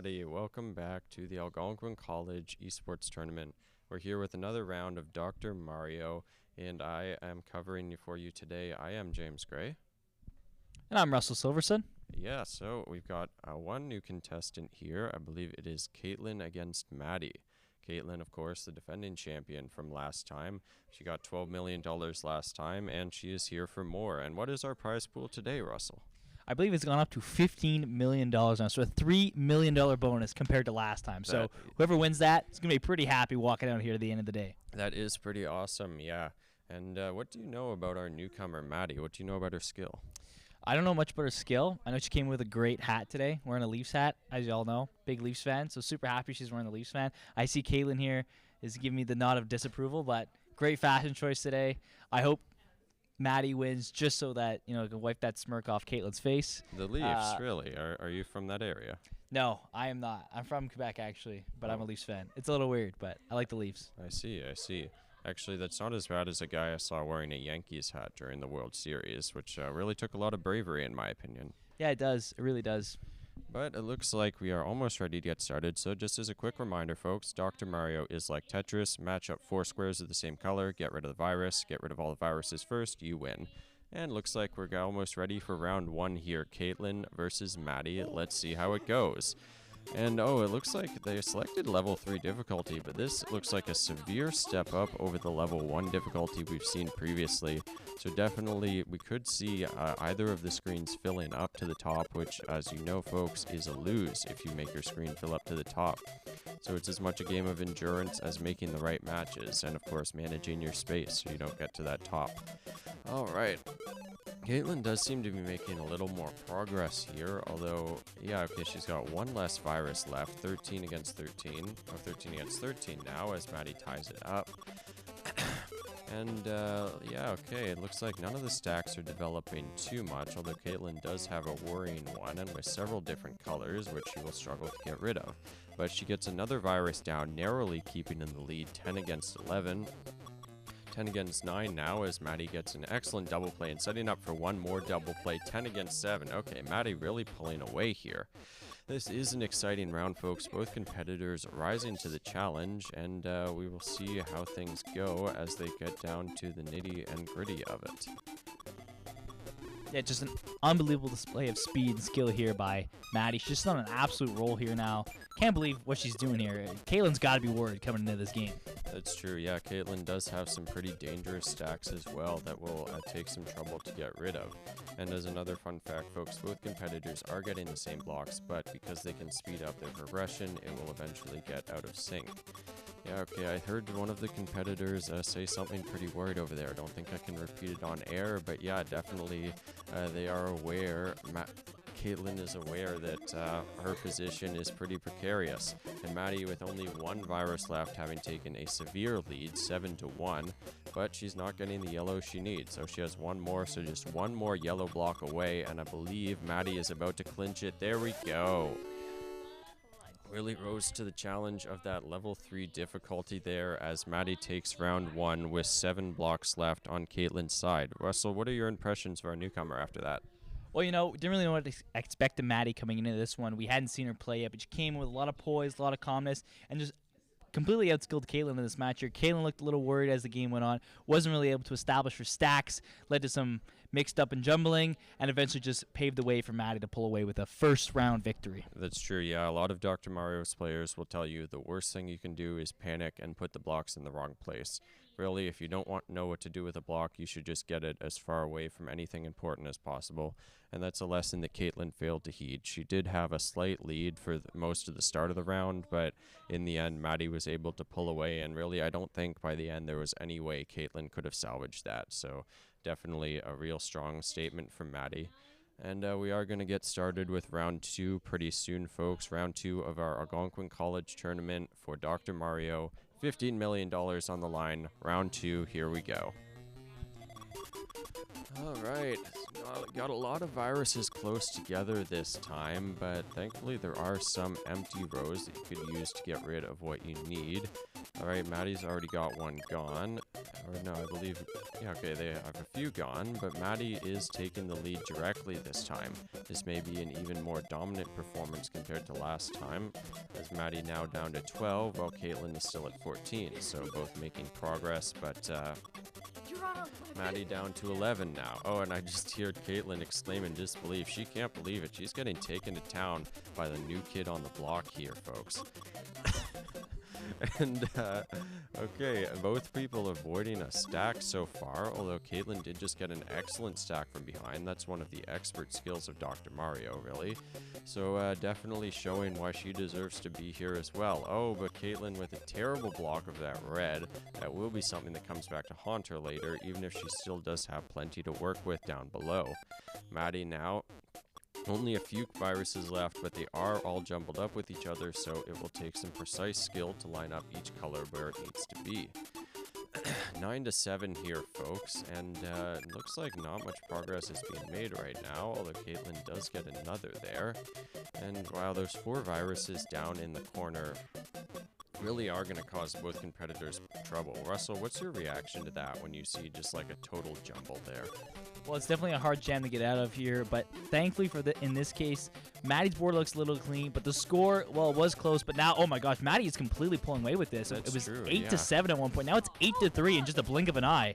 everybody, welcome back to the Algonquin College Esports Tournament. We're here with another round of Dr. Mario, and I am covering for you today. I am James Gray. And I'm Russell Silverson. Yeah, so we've got one new contestant here. I believe it is Caitlin against Maddie. Caitlin, of course, the defending champion from last time. She got $12 million last time, and she is here for more. And what is our prize pool today, Russell? I believe it's gone up to $15 million now, so a $3 million bonus compared to last time. So whoever wins that is going to be pretty happy walking out here at the end of the day. That is pretty awesome, yeah. And what do you know about our newcomer, Maddie? What do you know about her skill? I don't know much about her skill. I know she came with a great hat today, wearing a Leafs hat, as you all know. Big Leafs fan, so super happy she's wearing the Leafs fan. I see Caitlin here is giving me the nod of disapproval, but great fashion choice today. I hope Maddie wins just so that, you know, can wipe that smirk off Caitlin's face. The Leafs, really? Are you from that area? No, I am not. I'm from Quebec, actually, but I'm a Leafs fan. It's a little weird, but I like the Leafs. I see. Actually, that's not as bad as a guy I saw wearing a Yankees hat during the World Series, which really took a lot of bravery, in my opinion. Yeah, it does. It really does. But it looks like we are almost ready to get started, so just as a quick reminder, folks, Dr. Mario is like Tetris. Match up 4 squares of the same color, get rid of the virus, get rid of all the viruses first, you win. And looks like we're almost ready for round 1 here. Caitlin versus Maddie. Let's see how it goes. And it looks like they selected level 3 difficulty, but this looks like a severe step up over the level 1 difficulty we've seen previously. So definitely we could see either of the screens filling up to the top, which, as you know, folks, is a lose if you make your screen fill up to the top. So it's as much a game of endurance as making the right matches, and of course managing your space so you don't get to that top. All right. Caitlin does seem to be making a little more progress here, although, yeah, okay, she's got one less virus left, 13 against 13, or 13 against 13 now, as Maddie ties it up. And, yeah, okay, it looks like none of the stacks are developing too much, although Caitlin does have a worrying one, and with several different colors, which she will struggle to get rid of. But she gets another virus down, narrowly keeping in the lead, 10 against 11. 10 against 9 now, as Maddie gets an excellent double play and setting up for one more double play. 10 against 7. Okay, Maddie really pulling away here. This is an exciting round, folks. Both competitors rising to the challenge, and we will see how things go as they get down to the nitty and gritty of it. Yeah, just an unbelievable display of speed and skill here by Maddie. She's just on an absolute roll here now. Can't believe what she's doing here. Caitlin's got to be worried coming into this game. That's true. Yeah, Caitlin does have some pretty dangerous stacks as well that will take some trouble to get rid of. And as another fun fact, folks, both competitors are getting the same blocks, but because they can speed up their progression, it will eventually get out of sync. Yeah, okay, I heard one of the competitors say something pretty worried over there. I don't think I can repeat it on air, but yeah, definitely they are aware. Caitlin is aware that her position is pretty precarious, and Maddie, with only one virus left, having taken a severe lead, 7-1, but she's not getting the yellow she needs, so she has one more, so just one more yellow block away, and I believe Maddie is about to clinch it. There we go. Really rose to the challenge of that level 3 difficulty there, as Maddie takes round 1 with 7 blocks left on Caitlin's side. Russell, what are your impressions for our newcomer after that? Well, you know, didn't really know what to expect of Maddie coming into this one. We hadn't seen her play yet, but she came with a lot of poise, a lot of calmness, and just completely outskilled Caitlin in this match here. Caitlin looked a little worried as the game went on, wasn't really able to establish her stacks, led to some mixed up and jumbling, and eventually just paved the way for Maddie to pull away with a first round victory. That's true, yeah. A lot of Dr. Mario's players will tell you the worst thing you can do is panic and put the blocks in the wrong place. Really, if you don't know what to do with a block, you should just get it as far away from anything important as possible. And that's a lesson that Caitlin failed to heed. She did have a slight lead for most of the start of the round, but in the end, Maddie was able to pull away. And really, I don't think by the end there was any way Caitlin could have salvaged that. So definitely a real strong statement from Maddie. And we are going to get started with round 2 pretty soon, folks. Round 2 of our Algonquin College tournament for Dr. Mario. $15 million on the line. Round 2, here we go. All right, got a lot of viruses close together this time, but thankfully there are some empty rows that you could use to get rid of what you need. All right, Maddie's already got one gone. All Or no, I believe, yeah, okay, they have a few gone, but Maddie is taking the lead directly this time. This may be an even more dominant performance compared to last time, as Maddie now down to 12, while Caitlin is still at 14. So both making progress, but Maddie down to 11 now. Oh, and I just heard Caitlin exclaim in disbelief. She can't believe it. She's getting taken to town by the new kid on the block here, folks. And, okay, both people avoiding a stack so far, although Caitlin did just get an excellent stack from behind. That's one of the expert skills of Dr. Mario, really. So, definitely showing why she deserves to be here as well. Oh, but Caitlin with a terrible block of that red. That will be something that comes back to haunt her later, even if she still does have plenty to work with down below. Maddie now, only a few viruses left, but they are all jumbled up with each other, so it will take some precise skill to line up each color where it needs to be. 9 to 7 here, folks, and it looks like not much progress is being made right now, although Caitlin does get another there. And wow, those 4 viruses down in the corner really are going to cause both competitors trouble. Russell, what's your reaction to that when you see just like a total jumble there? Well, it's definitely a hard jam to get out of here, but thankfully in this case, Maddie's board looks a little clean, but the score, well, it was close, but now, oh my gosh, Maddie is completely pulling away with this. That's it was true, 8 to 7 at one point. Now it's 8 to 3 in just a blink of an eye.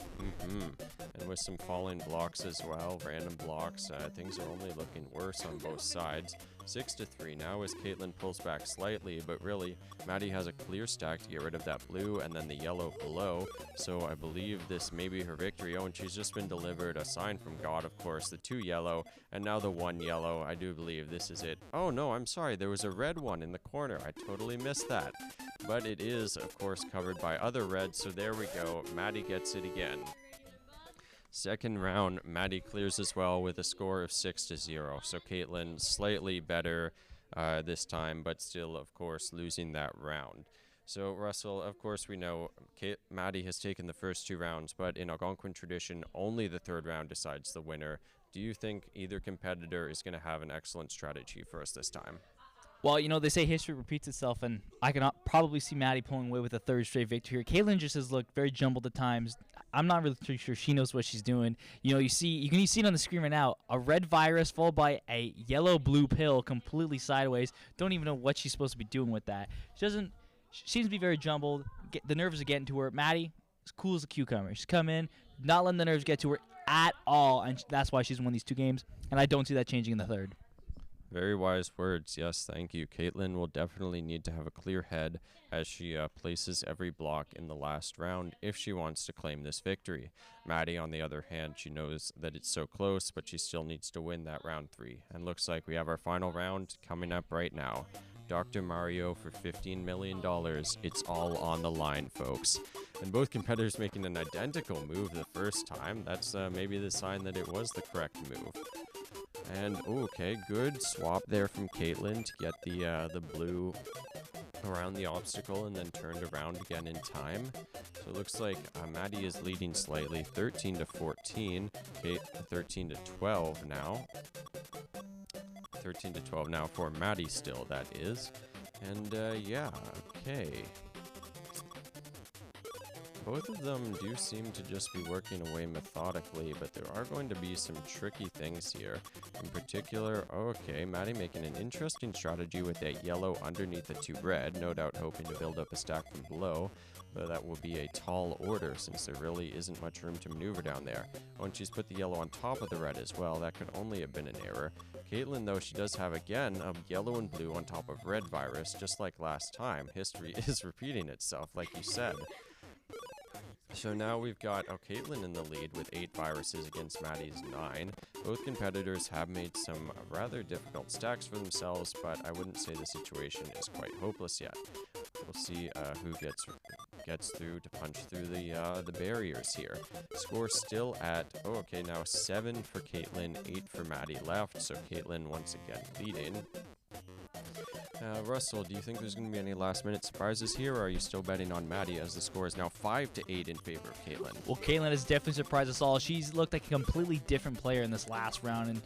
And with some falling blocks as well, random blocks, things are only looking worse on both sides. 6 to 3 now as Caitlin pulls back slightly, but really, Maddie has a clear stack to get rid of that blue and then the yellow below, so I believe this may be her victory. Oh, and she's just been delivered a sign from God, of course, the 2 yellow, and now the 1 yellow. I do believe this is it. Oh, no, I'm sorry, there was a red one in the corner. I totally missed that. But it is, of course, covered by other reds, so there we go. Maddie gets it again. Second round, Maddie clears as well with a score of 6 to 0. So Caitlin slightly better this time, but still, of course, losing that round. So Russell, of course, we know Maddie has taken the first 2 rounds, but in Algonquin tradition, only the 3rd round decides the winner. Do you think either competitor is going to have an excellent strategy for us this time? Well, you know, they say history repeats itself, and I can probably see Maddie pulling away with a 3rd straight victory here. Caitlin just has looked very jumbled at times. I'm not really too sure she knows what she's doing. You know, you can see it on the screen right now. A red virus followed by a yellow-blue pill completely sideways. Don't even know what she's supposed to be doing with that. She seems to be very jumbled. The nerves are getting to her. Maddie is cool as a cucumber. She's come in, not letting the nerves get to her at all, and that's why she's won these 2 games, and I don't see that changing in the 3rd. Very wise words. Yes, thank you. Caitlin will definitely need to have a clear head as she places every block in the last round if she wants to claim this victory. Maddie, on the other hand, she knows that it's so close, but she still needs to win that round 3. And looks like we have our final round coming up right now. Dr. Mario for $15 million. It's all on the line, folks. And both competitors making an identical move the first time. That's maybe the sign that it was the correct move. And, okay, good swap there from Caitlin to get the blue around the obstacle and then turned around again in time. So it looks like Maddie is leading slightly, 13 to 14. Kate, 13 to 12 now. 13 to 12 now for Maddie still, that is. And, yeah, okay. Both of them do seem to just be working away methodically, but there are going to be some tricky things here. In particular, okay, Maddie making an interesting strategy with that yellow underneath the 2 red, no doubt hoping to build up a stack from below, but that will be a tall order since there really isn't much room to maneuver down there. Oh, and she's put the yellow on top of the red as well. That could only have been an error. Caitlin, though, she does have, again, a yellow and blue on top of red virus, just like last time. History is repeating itself, like you said. So now we've got Caitlin in the lead with 8 viruses against Maddie's 9. Both competitors have made some rather difficult stacks for themselves, but I wouldn't say the situation is quite hopeless yet. We'll see who gets through to punch through the barriers here. Score still at, now 7 for Caitlin, 8 for Maddie left, so Caitlin once again leading. Russell, do you think there's going to be any last-minute surprises here, or are you still betting on Maddie as the score is now 5-8 in favor of Caitlin? Well, Caitlin has definitely surprised us all. She's looked like a completely different player in this last round, and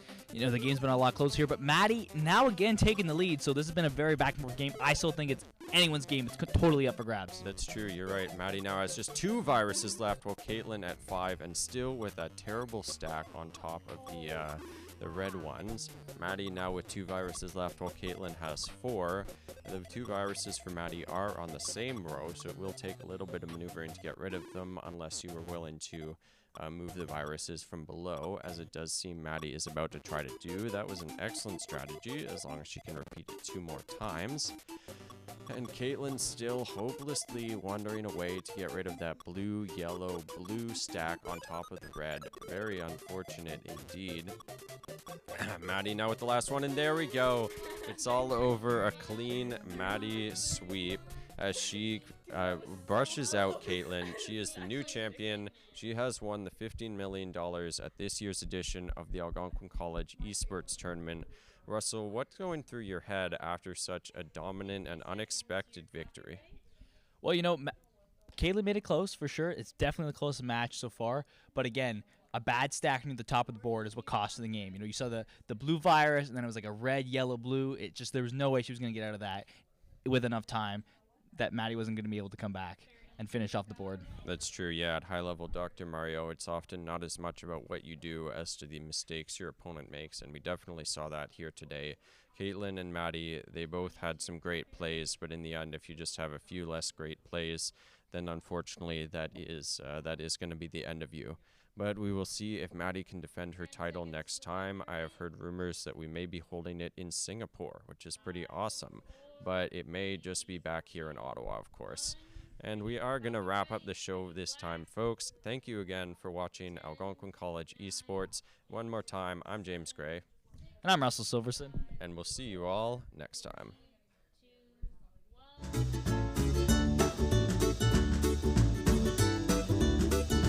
the game's been a lot closer here. But Maddie now again taking the lead, so this has been a very back-and-forth game. I still think it's anyone's game. It's totally up for grabs. That's true. You're right. Maddie now has just 2 viruses left, while Caitlin at 5, and still with that terrible stack on top of the red ones. Maddie now with 2 viruses left, while Caitlin has 4. The 2 viruses for Maddie are on the same row, so it will take a little bit of maneuvering to get rid of them unless you are willing to move the viruses from below, as it does seem Maddie is about to try to do. That was an excellent strategy, as long as she can repeat it 2 more times. And Caitlin still hopelessly wandering away to get rid of that blue, yellow, blue stack on top of the red. Very unfortunate indeed. Maddie now with the last one, and there we go. It's all over. A clean Maddie sweep as she brushes out Caitlin. She is the new champion. She has won the $15 million at this year's edition of the Algonquin College Esports Tournament. Russell, what's going through your head after such a dominant and unexpected victory? Well, Caitlin made it close for sure. It's definitely the closest match so far. But again, a bad stack near the top of the board is what cost the game. You saw the blue virus, and then it was like a red, yellow, blue. There was no way she was going to get out of that with enough time that Maddie wasn't going to be able to come back and finish off the board. That's true, yeah. At high level, Dr. Mario, it's often not as much about what you do as to the mistakes your opponent makes, and we definitely saw that here today. Caitlin and Maddie, they both had some great plays, but in the end, if you just have a few less great plays, then unfortunately that is going to be the end of you. But we will see if Maddie can defend her title next time. I have heard rumors that we may be holding it in Singapore, which is pretty awesome, but it may just be back here in Ottawa, of course. And we are going to wrap up the show this time, folks. Thank you again for watching Algonquin College Esports. One more time, I'm James Gray. And I'm Russell Silverson. And we'll see you all next time.